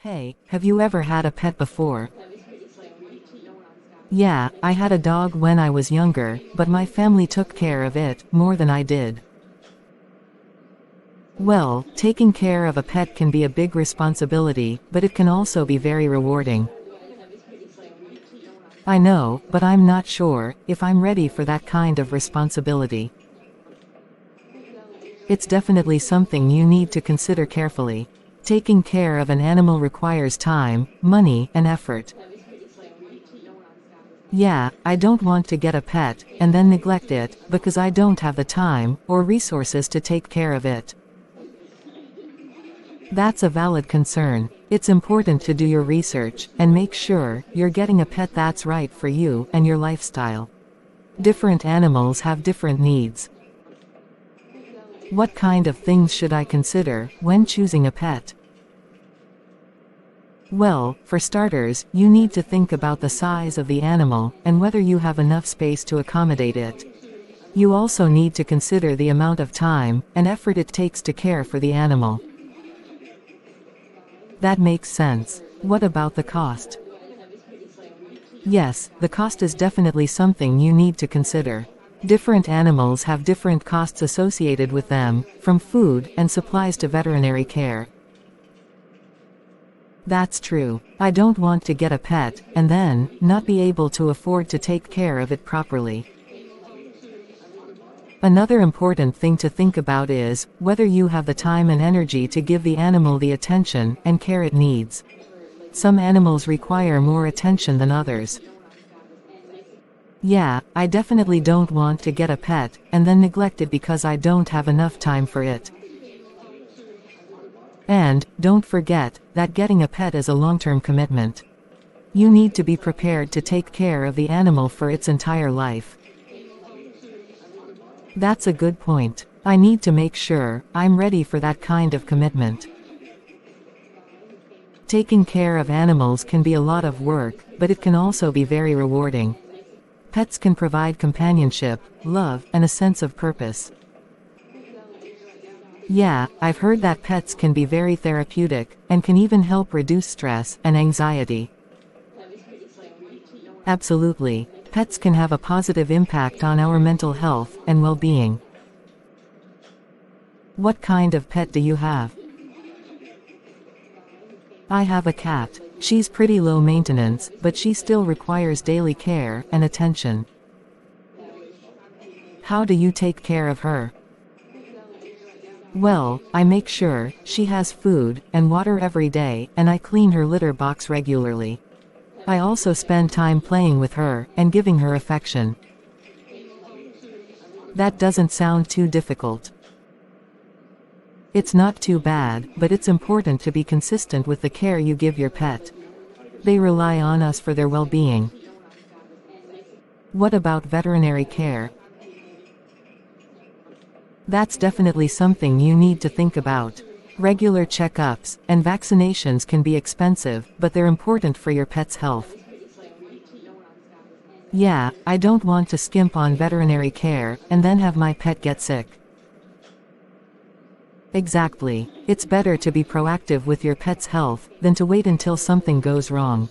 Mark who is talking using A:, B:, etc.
A: Hey, have you ever had a pet before? Yeah, I had a dog when I was younger, but my family took care of it more than I did. Well, taking care of a pet can be a big responsibility, but it can also be very rewarding. I know, but I'm not sure if I'm ready for that kind of responsibility. It's definitely something you need to consider carefully. Taking care of an animal requires time, money, and effort. Yeah, I don't want to get a pet, and then neglect it, because I don't have the time, or resources to take care of it. That's a valid concern. It's important to do your research, and make sure you're getting a pet that's right for you and your lifestyle. Different animals have different needs. What kind of things should I consider when choosing a pet? Well, for starters, you need to think about the size of the animal, and whether you have enough space to accommodate it. You also need to consider the amount of time and effort it takes to care for the animal. That makes sense. What about the cost? Yes, the cost is definitely something you need to consider. Different animals have different costs associated with them, from food and supplies to veterinary care. That's true. I don't want to get a pet, and then, not be able to afford to take care of it properly. Another important thing to think about is whether you have the time and energy to give the animal the attention and care it needs. Some animals require more attention than others. Yeah, I definitely don't want to get a pet, and then neglect it because I don't have enough time for it. And, don't forget, that getting a pet is a long-term commitment. You need to be prepared to take care of the animal for its entire life. That's a good point. I need to make sure I'm ready for that kind of commitment. Taking care of animals can be a lot of work, but it can also be very rewarding. Pets can provide companionship, love, and a sense of purpose. Yeah, I've heard that pets can be very therapeutic, and can even help reduce stress and anxiety. Absolutely. Pets can have a positive impact on our mental health and well-being. What kind of pet do you have? I have a cat. She's pretty low maintenance, but she still requires daily care and attention. How do you take care of her? Well, I make sure she has food and water every day, and I clean her litter box regularly. I also spend time playing with her and giving her affection. That doesn't sound too difficult. It's not too bad, but it's important to be consistent with the care you give your pet. They rely on us for their well-being. What about veterinary care? That's definitely something you need to think about. Regular checkups and vaccinations can be expensive, but they're important for your pet's health. Yeah, I don't want to skimp on veterinary care and then have my pet get sick. Exactly. It's better to be proactive with your pet's health than to wait until something goes wrong.